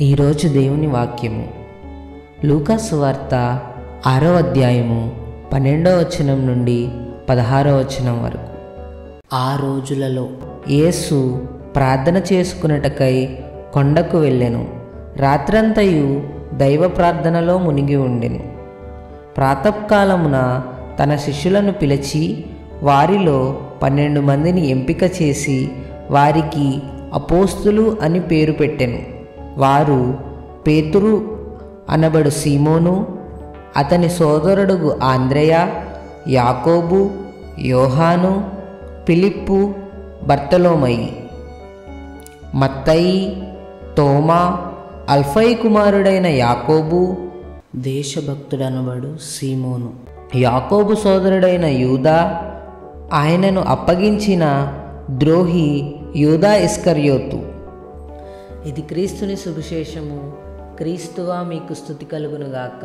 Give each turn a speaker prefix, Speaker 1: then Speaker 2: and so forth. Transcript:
Speaker 1: ఈరోజు దేవుని వాక్యము లూకా సువార్త 6వ అధ్యాయము 12వ వచనం నుండి 16వ వచనం వరకు. ఆ రోజులలో యేసు ప్రార్థన చేసుకున్నటకై కొండకు వెళ్ళెను. రాత్రంతయు దైవ ప్రార్థనలో మునిగి ఉండెను. ప్రాతకాలమున తన శిష్యులను పిలిచి వారిలో 12 మందిని ఎంపిక చేసి వారికి అపోస్తులు అని పేరు పెట్టెను. వారు పేతురు అనబడు సీమోను, అతని సోదరుడు ఆంద్రెయ, యాకోబు, యోహాను, ఫిలిప్పు, బర్తలోమయి, మత్తయి, తోమా, అల్ఫయి కుమారుడైన యాకోబు, దేశభక్తుడనబడు సీమోను, యాకోబు సోదరుడైన యూదా, ఆయనను అప్పగించిన ద్రోహి యూదా ఇస్కర్యోతు. ఇది క్రీస్తుని సువిశేషము. క్రీస్తువా మీకు స్తుతి కలుగునుగాక.